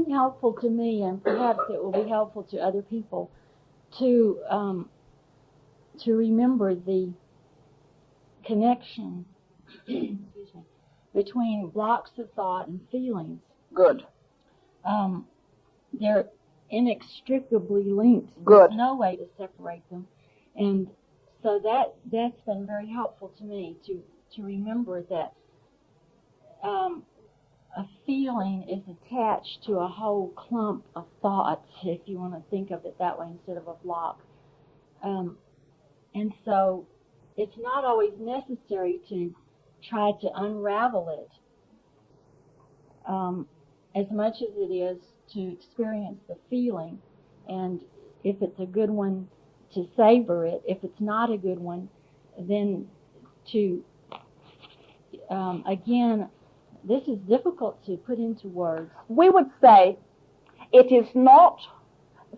been helpful to me, and perhaps it will be helpful to other people, to remember the connection between blocks of thought and feelings. Good. They're inextricably linked. Good. There's no way to separate them. And so that's been very helpful to me, to remember that a feeling is attached to a whole clump of thoughts, if you want to think of it that way instead of a block. And so it's not always necessary to try to unravel it as much as it is to experience the feeling. And if it's a good one, to savor it. If it's not a good one, then to, again, this is difficult to put into words. We would say it is not.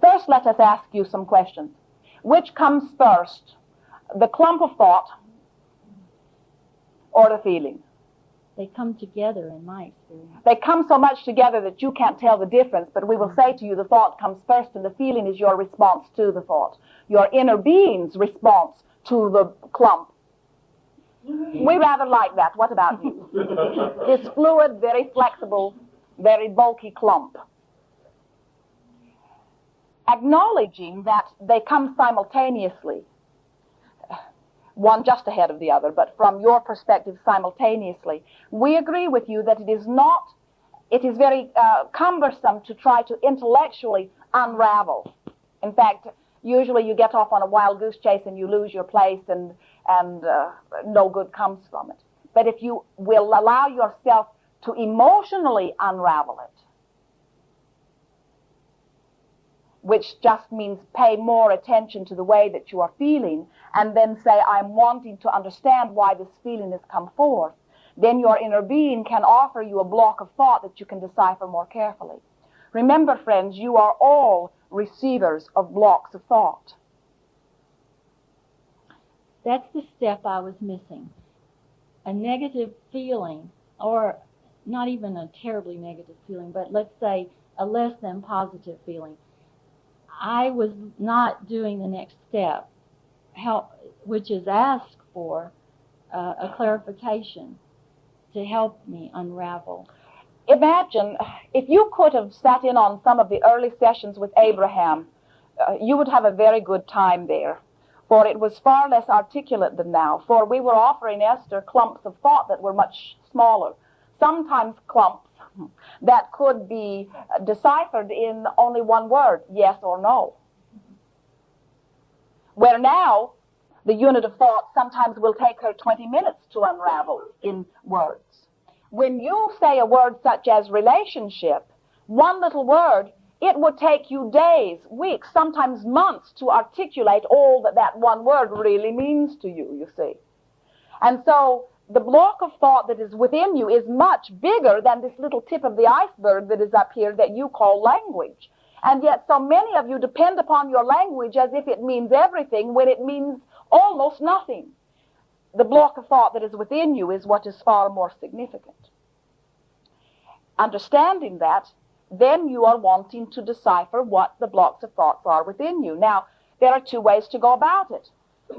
First, let us ask you some questions. Which comes first, the clump of thought or the feeling? They come together in my experience. They come so much together that you can't tell the difference, but we will say to you the thought comes first and the feeling is your response to the thought, your inner being's response to the clump. We rather like that. What about you? This fluid, very flexible, very bulky clump. Acknowledging that they come simultaneously, one just ahead of the other, but from your perspective simultaneously, we agree with you that it is very cumbersome to try to intellectually unravel. In fact, usually you get off on a wild goose chase and you lose your place and no good comes from it. But if you will allow yourself to emotionally unravel it, which just means pay more attention to the way that you are feeling, and then say, I'm wanting to understand why this feeling has come forth, then your inner being can offer you a block of thought that you can decipher more carefully. Remember, friends, you are all receivers of blocks of thought. That's the step I was missing. A negative feeling, or not even a terribly negative feeling, but let's say a less than positive feeling. I was not doing the next step, which is ask for a clarification to help me unravel. Imagine if you could have sat in on some of the early sessions with Abraham, you would have a very good time there, for it was far less articulate than now, for we were offering Esther clumps of thought that were much smaller, sometimes clumps that could be deciphered in only one word, yes or no. Where now, the unit of thought sometimes will take her 20 minutes to unravel in words. When you say a word such as relationship, one little word, it would take you days, weeks, sometimes months to articulate all that one word really means to you, you see. And so the block of thought that is within you is much bigger than this little tip of the iceberg that is up here that you call language. And yet so many of you depend upon your language as if it means everything when it means almost nothing. The block of thought that is within you is what is far more significant. Understanding that, then you are wanting to decipher what the blocks of thoughts are within you. Now, there are two ways to go about it.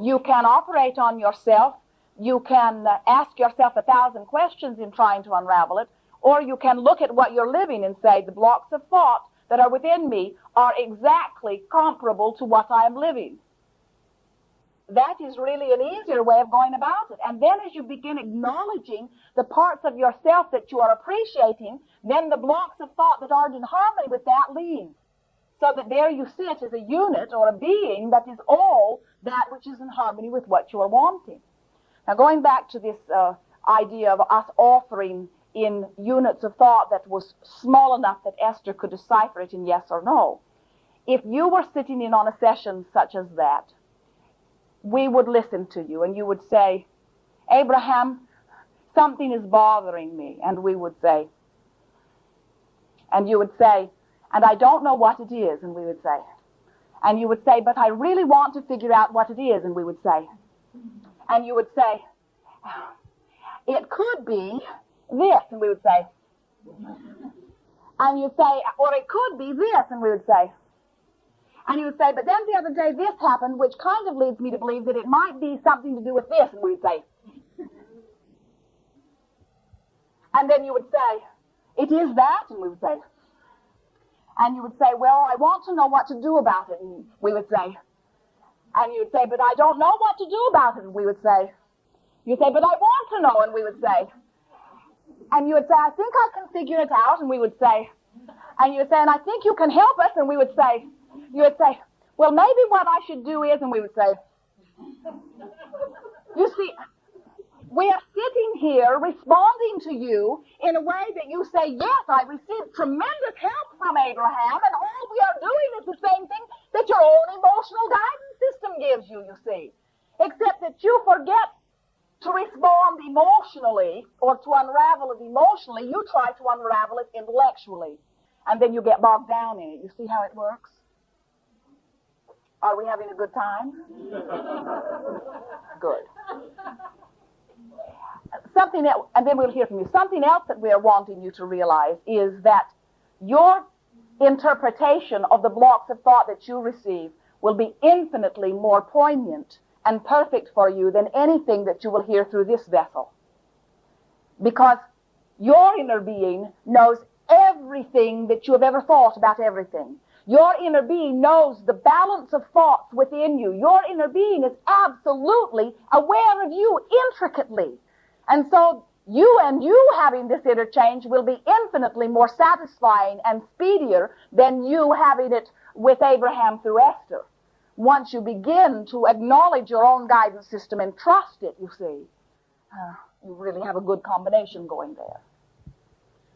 You can operate on yourself. You can ask yourself 1,000 questions in trying to unravel it, or you can look at what you're living and say, the blocks of thought that are within me are exactly comparable to what I am living. That is really an easier way of going about it. And then as you begin acknowledging the parts of yourself that you are appreciating, then the blocks of thought that aren't in harmony with that leave. So that there you sit as a unit or a being that is all that which is in harmony with what you are wanting. Now going back to this idea of us offering in units of thought that was small enough that Esther could decipher it in yes or no. If you were sitting in on a session such as that, we would listen to you and you would say, Abraham, something is bothering me. And we would say, and you would say, and I don't know what it is. And we would say, and you would say, but I really want to figure out what it is. And we would say, and you would say, it could be this. And we would say, And you say, or it could be this, and we would say. And you would say, but then the other day this happened, which kind of leads me to believe that it might be something to do with this, and we would say. And then you would say, it is that, and we would say. And you would say, well, I want to know what to do about it, and we would say. And you would say, but I don't know what to do about it, and we would say. You'd say, but I want to know, and we would say. And you would say, I think I can figure it out, and we would say. And you would say, and I think you can help us, and we would say. You would say, well, maybe what I should do is, and we would say. You see, we are sitting here responding to you in a way that you say, yes, I received tremendous help from Abraham, and all we are doing is the same thing that your own emotional guidance system gives you, you see. Except that you forget to respond emotionally or to unravel it emotionally. You try to unravel it intellectually. And then you get bogged down in it. You see how it works? Are we having a good time? Good. Something else, and then we'll hear from you. Something else that we are wanting you to realize is that your interpretation of the blocks of thought that you receive will be infinitely more poignant and perfect for you than anything that you will hear through this vessel. Because your inner being knows everything that you have ever thought about everything. Your inner being knows the balance of thoughts within you. Your inner being is absolutely aware of you intricately. And so you having this interchange will be infinitely more satisfying and speedier than you having it with Abraham through Esther. Once you begin to acknowledge your own guidance system and trust it, you see, you really have a good combination going there.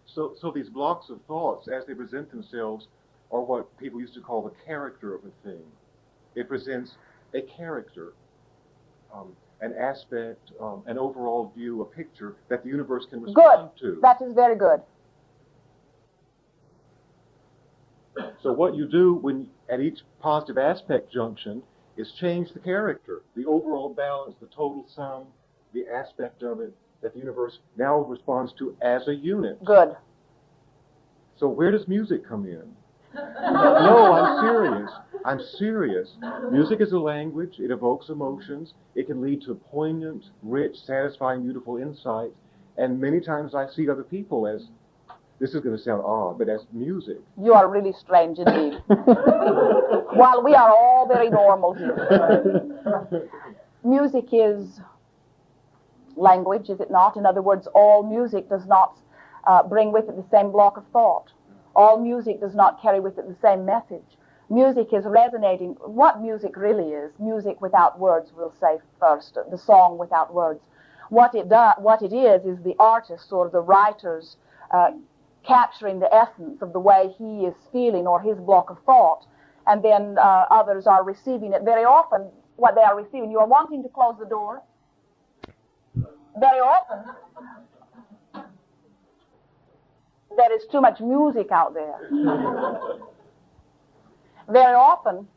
So these blocks of thoughts, as they present themselves, are what people used to call the character of a thing. It presents a character, an aspect, an overall view, a picture that the universe can respond to. Good. That is very good. So what you do when at each positive aspect junction is change the character, the overall balance, the total sum, the aspect of it that the universe now responds to as a unit. Good. So where does music come in? No, I'm serious. I'm serious. Music is a language. It evokes emotions. It can lead to poignant, rich, satisfying, beautiful insights. And many times I see other people as, this is going to sound odd, but as music. You are really strange indeed. While we are all very normal here. Music is language, is it not? In other words, all music does not bring with it the same block of thought. All music does not carry with it the same message. Music is resonating. What music really is, music without words, we'll say first, the song without words. What it is the artist or the writer's capturing the essence of the way he is feeling or his block of thought, and then others are receiving it. Very often, what they are receiving, you are wanting to close the door. Very often, there is too much music out there. Very often,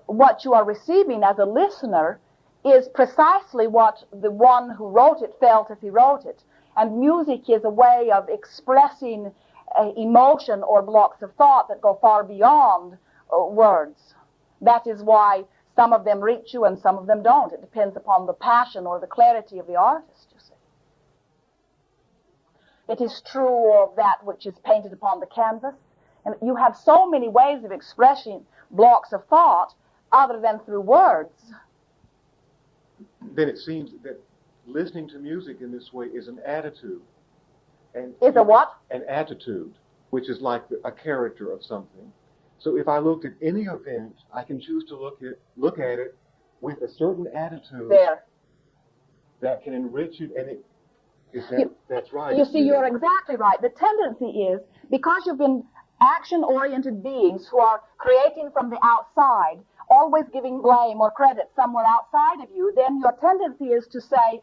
what you are receiving as a listener is precisely what the one who wrote it felt as he wrote it. And music is a way of expressing emotion or blocks of thought that go far beyond words. That is why some of them reach you and some of them don't. It depends upon the passion or the clarity of the artist, you see. It is true of that which is painted upon the canvas. And you have so many ways of expressing blocks of thought other than through words. Then it seems that listening to music in this way is an attitude. And is a what? An attitude, which is like a character of something. So if I looked at any event, I can choose to look at it with a certain attitude there that can enrich it, and that's right. You see, you're exactly right. The tendency is, because you've been action-oriented beings who are creating from the outside, always giving blame or credit somewhere outside of you, then your tendency is to say,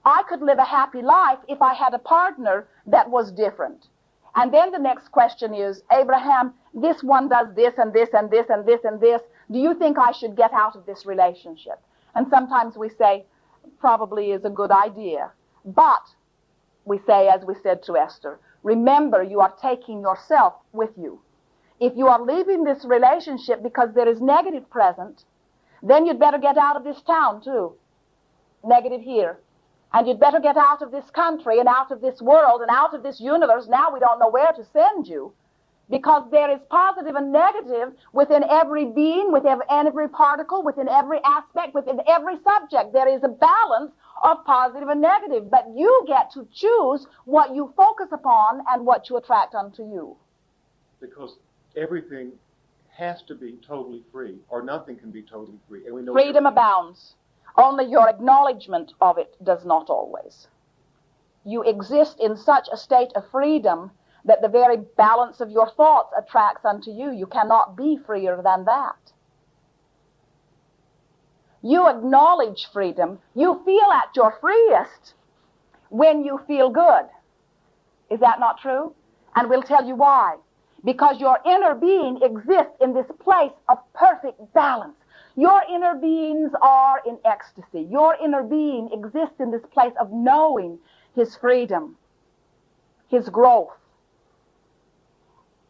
I could live a happy life if I had a partner that was different. And then the next question is, Abraham, this one does this and this and this and this and this. Do you think I should get out of this relationship? And sometimes we say, probably is a good idea. But, we say, as we said to Esther, remember you are taking yourself with you. If you are leaving this relationship because there is negative present, then you'd better get out of this town too. Negative here. And you'd better get out of this country and out of this world and out of this universe. Now we don't know where to send you, because there is positive and negative within every being, within every particle, within every aspect, within every subject. There is a balance of positive and negative, but you get to choose what you focus upon and what you attract unto you. Because everything has to be totally free, or nothing can be totally free. And we know Freedom abounds. Only your acknowledgement of it does not always. You exist in such a state of freedom that the very balance of your thoughts attracts unto you. You cannot be freer than that. You acknowledge freedom. You feel at your freest when you feel good. Is that not true? And we'll tell you why. Because your inner being exists in this place of perfect balance. Your inner beings are in ecstasy. Your inner being exists in this place of knowing his freedom, his growth.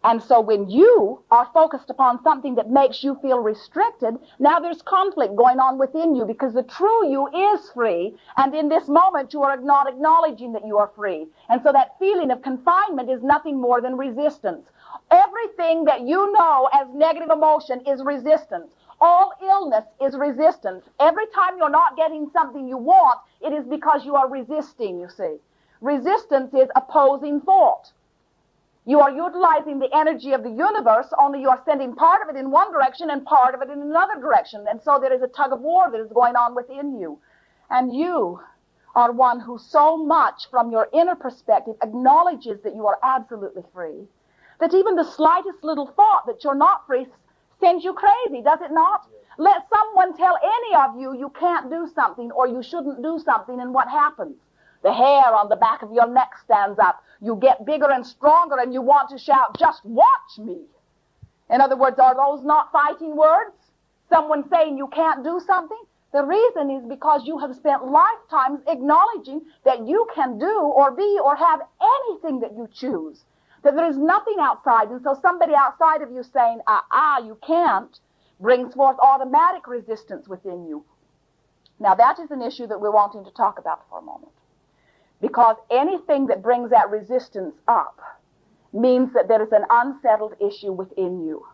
And so when you are focused upon something that makes you feel restricted, now there's conflict going on within you, because the true you is free, and in this moment you are not acknowledging that you are free. And so that feeling of confinement is nothing more than resistance. Everything that you know as negative emotion is resistance. All illness is resistance. Every time you're not getting something you want, it is because you are resisting, you see. Resistance is opposing thought. You are utilizing the energy of the universe, only you are sending part of it in one direction and part of it in another direction. And so there is a tug of war that is going on within you. And you are one who so much from your inner perspective acknowledges that you are absolutely free, that even the slightest little thought that you're not free sends you crazy, does it not? Yes. Let someone tell any of you you can't do something or you shouldn't do something, and what happens? The hair on the back of your neck stands up. You get bigger and stronger, and you want to shout, "Just watch me." In other words, are those not fighting words? Someone saying you can't do something? The reason is because you have spent lifetimes acknowledging that you can do or be or have anything that you choose, that there is nothing outside. And so somebody outside of you saying, you can't, brings forth automatic resistance within you. Now that is an issue that we're wanting to talk about for a moment. Because anything that brings that resistance up means that there is an unsettled issue within you.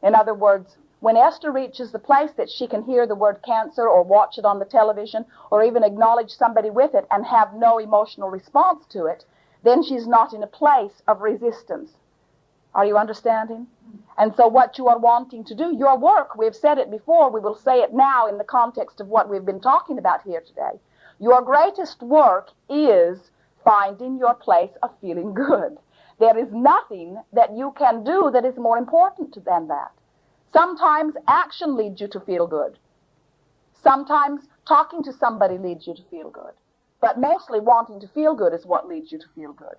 In other words, when Esther reaches the place that she can hear the word cancer or watch it on the television or even acknowledge somebody with it and have no emotional response to it, then she's not in a place of resistance. Are you understanding? And so what you are wanting to do, your work, we've said it before, we will say it now in the context of what we've been talking about here today. Your greatest work is finding your place of feeling good. There is nothing that you can do that is more important than that. Sometimes action leads you to feel good. Sometimes talking to somebody leads you to feel good. But mostly wanting to feel good is what leads you to feel good.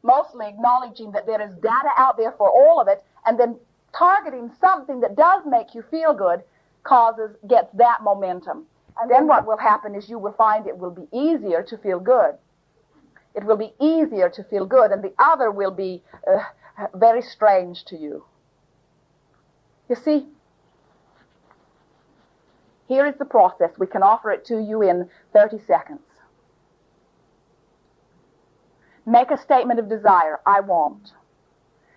Mostly acknowledging that there is data out there for all of it, and then targeting something that does make you feel good gets that momentum. And then what will happen is you will find it will be easier to feel good. It will be easier to feel good, and the other will be very strange to you. You see, here is the process. We can offer it to you in 30 seconds. Make a statement of desire, I want.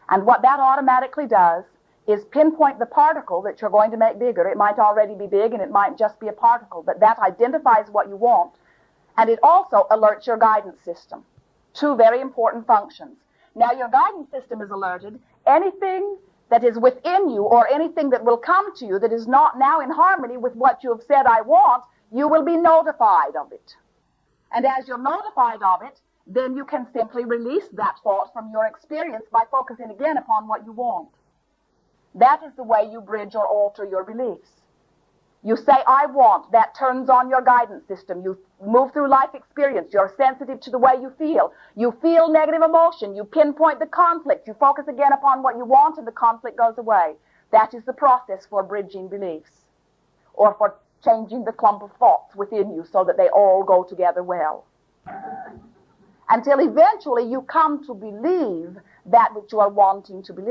And what that automatically does is pinpoint the particle that you're going to make bigger. It might already be big and it might just be a particle, but that identifies what you want. And it also alerts your guidance system. Two very important functions. Now your guidance system is alerted. Anything that is within you or anything that will come to you that is not now in harmony with what you have said I want, you will be notified of it. And as you're notified of it, then you can simply release that thought from your experience by focusing again upon what you want. That is the way you bridge or alter your beliefs. You say, I want. That turns on your guidance system. You move through life experience. You're sensitive to the way you feel. You feel negative emotion. You pinpoint the conflict. You focus again upon what you want, and the conflict goes away. That is the process for bridging beliefs, or for changing the clump of thoughts within you so that they all go together well. until eventually you come to believe that which you are wanting to believe.